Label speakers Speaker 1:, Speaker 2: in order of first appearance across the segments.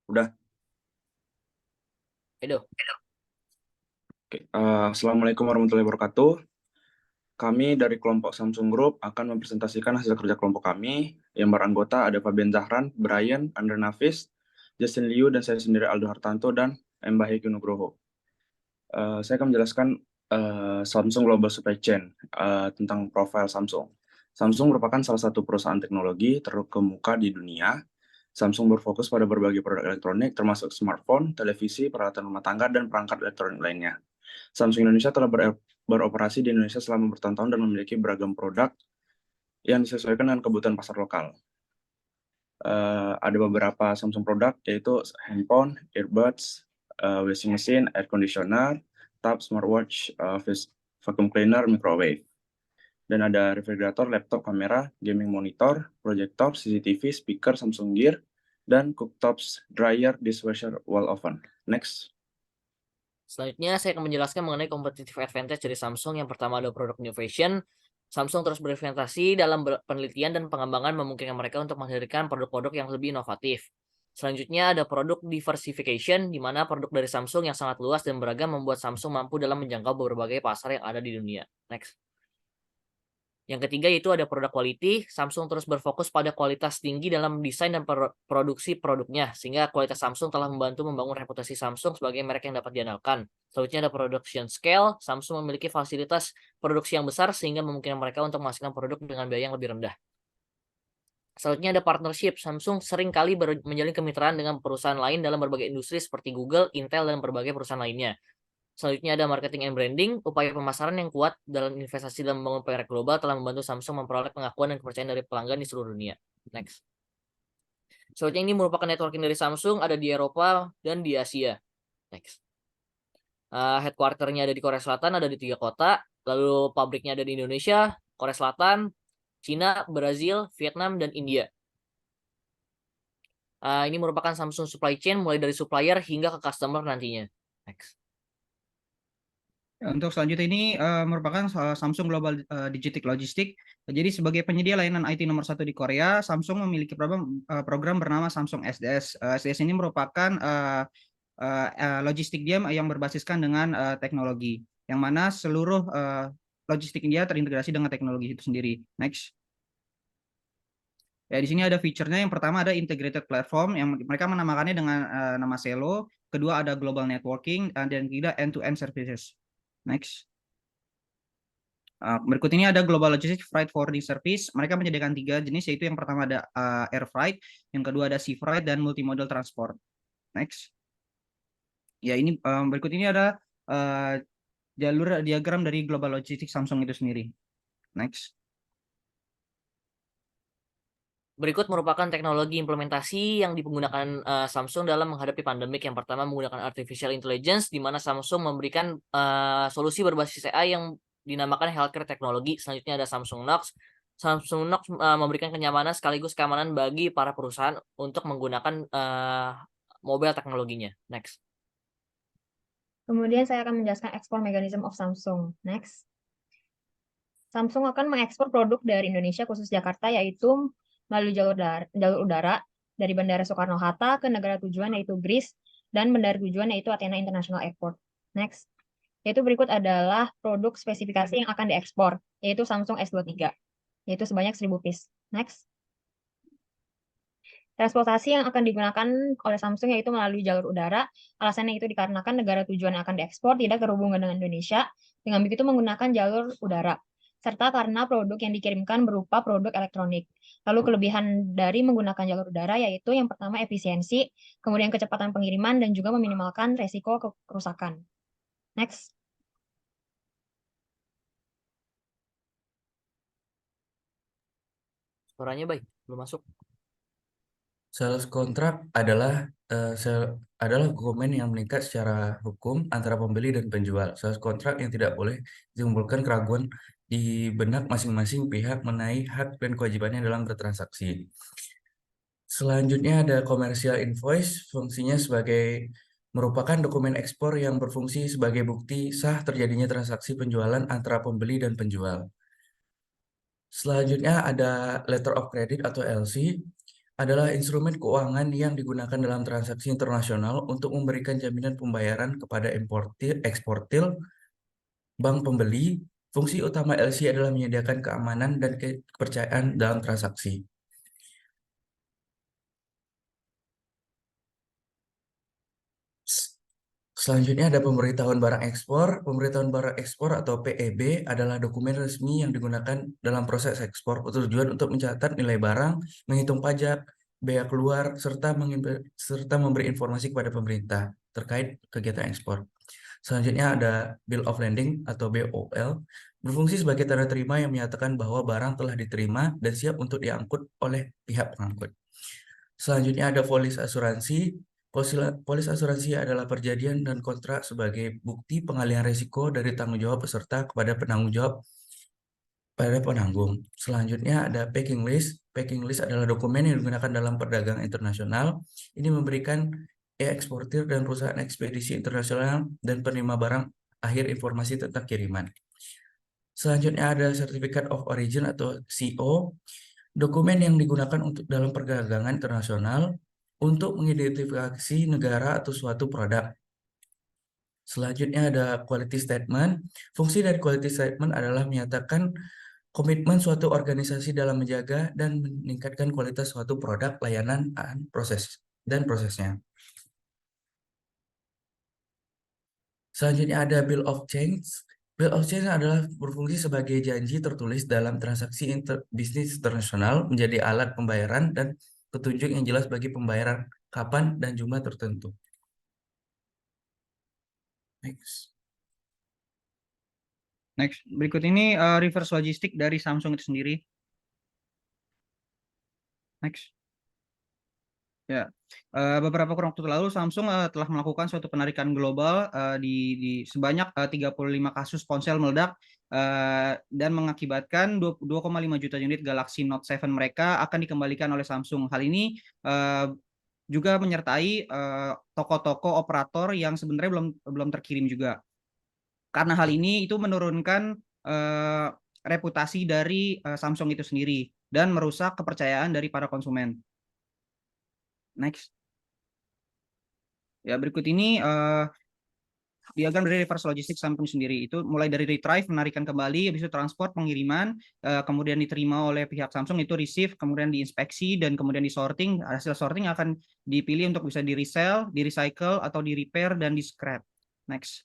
Speaker 1: Udah.
Speaker 2: Edo.
Speaker 1: Oke. Assalamualaikum warahmatullahi wabarakatuh. Kami dari kelompok Samsung Group akan mempresentasikan hasil kerja kelompok kami yang beranggota ada Fabian Zahran, Brian, Andre Nafis, Justin Liu, dan saya sendiri Aldo Hartanto dan M. Bahiki Nugroho. Saya akan menjelaskan Samsung Global Supply Chain tentang profil Samsung. Samsung merupakan salah satu perusahaan teknologi terkemuka di dunia. Samsung berfokus pada berbagai produk elektronik termasuk smartphone, televisi, peralatan rumah tangga, dan perangkat elektronik lainnya. Samsung Indonesia telah beroperasi di Indonesia selama bertahun-tahun dan memiliki beragam produk yang disesuaikan dengan kebutuhan pasar lokal. Ada beberapa Samsung produk yaitu handphone, earbuds, washing machine, air conditioner, tab, smartwatch, vacuum cleaner, microwave. Dan ada refrigerator, laptop, kamera, gaming monitor, proyektor, CCTV, speaker, Samsung Gear, dan cooktops, dryer, dishwasher, wall oven. Next.
Speaker 2: Selanjutnya saya akan menjelaskan mengenai competitive advantage dari Samsung. Yang pertama ada product innovation. Samsung terus berinvestasi dalam penelitian dan pengembangan memungkinkan mereka untuk menghadirkan produk-produk yang lebih inovatif. Selanjutnya ada produk diversification, di mana produk dari Samsung yang sangat luas dan beragam membuat Samsung mampu dalam menjangkau berbagai pasar yang ada di dunia. Next. Yang ketiga itu ada produk quality. Samsung terus berfokus pada kualitas tinggi dalam desain dan produksi produknya, sehingga kualitas Samsung telah membantu membangun reputasi Samsung sebagai merek yang dapat diandalkan. Selanjutnya ada production scale. Samsung memiliki fasilitas produksi yang besar sehingga memungkinkan mereka untuk menghasilkan produk dengan biaya yang lebih rendah. Selanjutnya ada partnership. Samsung sering kali menjalin kemitraan dengan perusahaan lain dalam berbagai industri seperti Google, Intel, dan berbagai perusahaan lainnya. Selanjutnya ada marketing and branding. Upaya pemasaran yang kuat dalam investasi dalam membangun merek global telah membantu Samsung memperoleh pengakuan dan kepercayaan dari pelanggan di seluruh dunia. Next. Selanjutnya ini merupakan networking dari Samsung, ada di Eropa dan di Asia. Next. Headquarter-nya ada di Korea Selatan, ada di 3 kota. Lalu pabriknya ada di Indonesia, Korea Selatan, Cina, Brazil, Vietnam, dan India. Ini merupakan Samsung supply chain mulai dari supplier hingga ke customer nantinya. Next.
Speaker 3: Untuk selanjutnya ini merupakan Samsung Global Digital Logistics. Jadi sebagai penyedia layanan IT nomor satu di Korea, Samsung memiliki program bernama Samsung SDS. SDS ini merupakan logistik dia yang berbasiskan dengan teknologi, yang mana seluruh logistik dia terintegrasi dengan teknologi itu sendiri. Next. Ya, di sini ada fiturnya. Yang pertama ada integrated platform yang mereka menamakannya dengan nama Selo. Kedua ada global networking dan ketiga end-to-end services. Next. Berikut ini ada Global Logistics Freight Forwarding Service. Mereka menyediakan 3 jenis, yaitu yang pertama ada Air Freight, yang kedua ada Sea Freight, dan Multimodal Transport. Next. Ya, ini berikut ini ada jalur diagram dari Global Logistics Samsung itu sendiri. Next.
Speaker 2: Berikut merupakan teknologi implementasi yang digunakan Samsung dalam menghadapi pandemik. Yang pertama menggunakan artificial intelligence, di mana Samsung memberikan solusi berbasis AI yang dinamakan healthcare teknologi. Selanjutnya ada Samsung Knox. Samsung Knox memberikan kenyamanan sekaligus keamanan bagi para perusahaan untuk menggunakan mobile teknologinya. Next.
Speaker 4: Kemudian saya akan menjelaskan ekspor mechanism of Samsung. Next. Samsung akan mengekspor produk dari Indonesia khusus Jakarta, yaitu melalui jalur udara dari Bandara Soekarno-Hatta ke negara tujuan yaitu Greece dan bandara tujuan yaitu Athena International Airport. Next. Yaitu berikut adalah produk spesifikasi yang akan diekspor, yaitu Samsung S23, yaitu sebanyak 1000 piece. Next. Transportasi yang akan digunakan oleh Samsung yaitu melalui jalur udara. Alasannya itu dikarenakan negara tujuan yang akan diekspor tidak berhubungan dengan Indonesia, dengan begitu menggunakan jalur udara. Serta karena produk yang dikirimkan berupa produk elektronik. Lalu kelebihan dari menggunakan jalur udara yaitu yang pertama efisiensi, kemudian kecepatan pengiriman, dan juga meminimalkan resiko kerusakan. Next.
Speaker 2: Suaranya baik, belum masuk.
Speaker 5: Sales kontrak adalah dokumen yang mengikat secara hukum antara pembeli dan penjual. Sales kontrak yang tidak boleh ditimbulkan keraguan di benak masing-masing pihak mengenai hak dan kewajibannya dalam bertransaksi. Selanjutnya ada commercial invoice, fungsinya sebagai merupakan dokumen ekspor yang berfungsi sebagai bukti sah terjadinya transaksi penjualan antara pembeli dan penjual. Selanjutnya ada letter of credit atau LC. adalah instrumen keuangan yang digunakan dalam transaksi internasional untuk memberikan jaminan pembayaran kepada eksportir, bank pembeli. Fungsi utama LC adalah menyediakan keamanan dan kepercayaan dalam transaksi. Selanjutnya ada pemberitahuan barang ekspor. Pemberitahuan barang ekspor atau PEB adalah dokumen resmi yang digunakan dalam proses ekspor bertujuan untuk mencatat nilai barang, menghitung pajak, bea keluar, serta memberi informasi kepada pemerintah terkait kegiatan ekspor. Selanjutnya ada Bill of Landing atau BOL, berfungsi sebagai tanda terima yang menyatakan bahwa barang telah diterima dan siap untuk diangkut oleh pihak pengangkut. Selanjutnya ada polis asuransi. Polis asuransi adalah perjanjian dan kontrak sebagai bukti pengalihan risiko dari tanggung jawab peserta kepada penanggung jawab pada penanggung. Selanjutnya ada packing list. Packing list adalah dokumen yang digunakan dalam perdagangan internasional. Ini memberikan eksportir dan perusahaan ekspedisi internasional dan penerima barang akhir informasi tentang kiriman. Selanjutnya ada Certificate of Origin atau CO, dokumen yang digunakan untuk dalam perdagangan internasional untuk mengidentifikasi negara atau suatu produk. Selanjutnya ada quality statement. Fungsi dari quality statement adalah menyatakan komitmen suatu organisasi dalam menjaga dan meningkatkan kualitas suatu produk, layanan, dan prosesnya. Selanjutnya ada Bill of Change. Bill of Change adalah berfungsi sebagai janji tertulis dalam transaksi bisnis internasional, menjadi alat pembayaran dan petunjuk yang jelas bagi pembayaran kapan dan jumlah tertentu.
Speaker 3: Next, berikut ini reverse logistik dari Samsung itu sendiri. Next. Ya, beberapa waktu lalu Samsung telah melakukan suatu penarikan global di sebanyak 35 kasus ponsel meledak dan mengakibatkan 2,5 juta unit Galaxy Note 7 mereka akan dikembalikan oleh Samsung. Hal ini juga menyertai toko-toko operator yang sebenarnya belum terkirim juga. Karena hal ini itu menurunkan reputasi dari Samsung itu sendiri dan merusak kepercayaan dari para konsumen. Next. Ya, berikut ini diagram dari reverse logistik Samsung sendiri. Itu mulai dari retrieve, menarikan kembali, habis itu transport, pengiriman, kemudian diterima oleh pihak Samsung, itu receive, kemudian diinspeksi, dan kemudian disorting. Hasil sorting akan dipilih untuk bisa di-resell, di-recycle, atau di-repair, dan di-scrap. Next.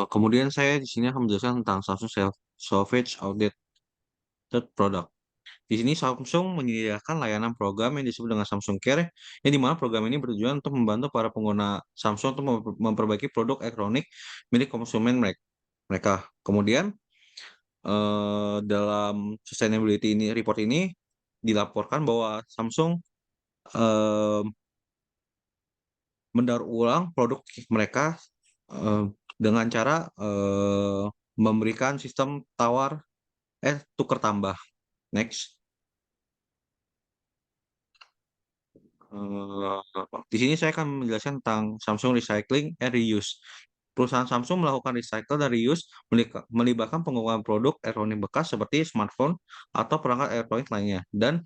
Speaker 6: Kemudian saya di sini akan menjelaskan tentang Samsung Salvage Outdated Product. Di sini Samsung menyediakan layanan program yang disebut dengan Samsung Care, yang dimana program ini bertujuan untuk membantu para pengguna Samsung untuk memperbaiki produk elektronik milik konsumen mereka. Kemudian dalam sustainability report ini dilaporkan bahwa Samsung mendaur ulang produk mereka dengan cara memberikan sistem tukar tambah. Next. Di sini saya akan menjelaskan tentang Samsung Recycling and Reuse. Perusahaan Samsung melakukan recycle dan reuse melibatkan penggunaan produk elektronik bekas seperti smartphone atau perangkat elektronik lainnya, dan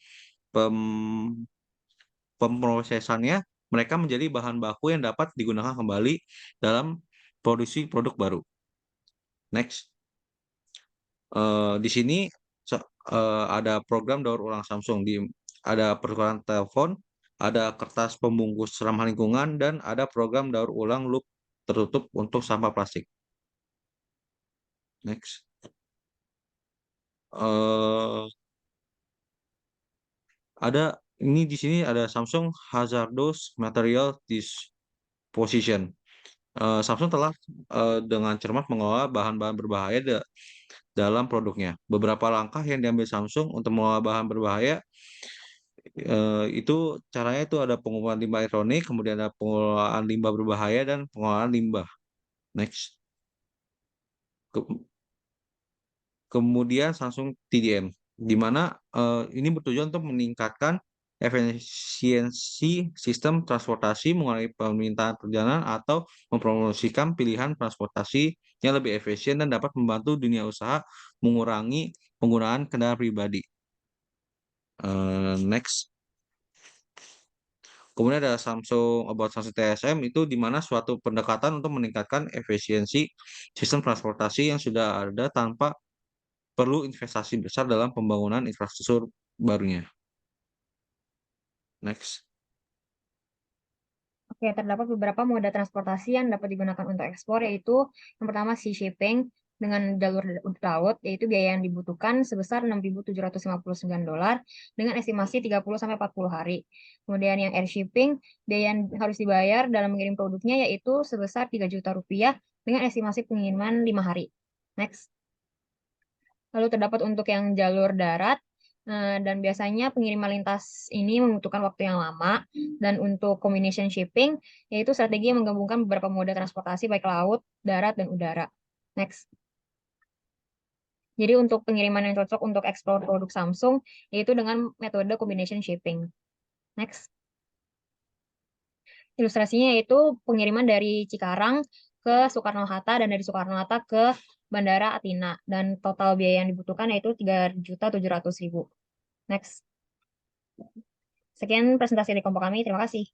Speaker 6: pemrosesannya mereka menjadi bahan baku yang dapat digunakan kembali dalam produksi produk baru. Next. Di sini ada program daur ulang Samsung, ada pertukaran telepon, ada kertas pembungkus ramah lingkungan, dan ada program daur ulang loop tertutup untuk sampah plastik. Next. Di sini ada Samsung Hazardous Material Disposition. Samsung telah dengan cermat mengelola bahan-bahan berbahaya dalam produknya. Beberapa langkah yang diambil Samsung untuk mengelola bahan berbahaya itu caranya itu ada pengumpulan limbah elektronik, kemudian ada pengelolaan limbah berbahaya, dan pengelolaan limbah. Next. Kemudian Samsung TDM, di mana ini bertujuan untuk meningkatkan efisiensi sistem transportasi, mengurangi permintaan perjalanan, atau mempromosikan pilihan transportasi yang lebih efisien dan dapat membantu dunia usaha mengurangi penggunaan kendaraan pribadi. Next. Kemudian ada About Samsung TSM, itu di mana suatu pendekatan untuk meningkatkan efisiensi sistem transportasi yang sudah ada tanpa perlu investasi besar dalam pembangunan infrastruktur barunya. Next.
Speaker 4: Oke, terdapat beberapa moda transportasi yang dapat digunakan untuk ekspor, yaitu yang pertama sea shipping dengan jalur laut, yaitu biaya yang dibutuhkan sebesar $6.759 dengan estimasi 30-40 hari. Kemudian yang air shipping, biaya yang harus dibayar dalam mengirim produknya yaitu sebesar 3 juta rupiah dengan estimasi pengiriman 5 hari. Next. Lalu terdapat untuk yang jalur darat, dan biasanya pengiriman lintas ini membutuhkan waktu yang lama. Dan untuk combination shipping, yaitu strategi yang menggabungkan beberapa moda transportasi baik laut, darat, dan udara. Next. Jadi untuk pengiriman yang cocok untuk ekspor produk Samsung, yaitu dengan metode combination shipping. Next. Ilustrasinya yaitu pengiriman dari Cikarang ke Soekarno-Hatta dan dari Soekarno-Hatta ke Bandara Atina. Dan total biaya yang dibutuhkan yaitu 3.700.000. Next. Sekian presentasi dari kelompok kami. Terima kasih.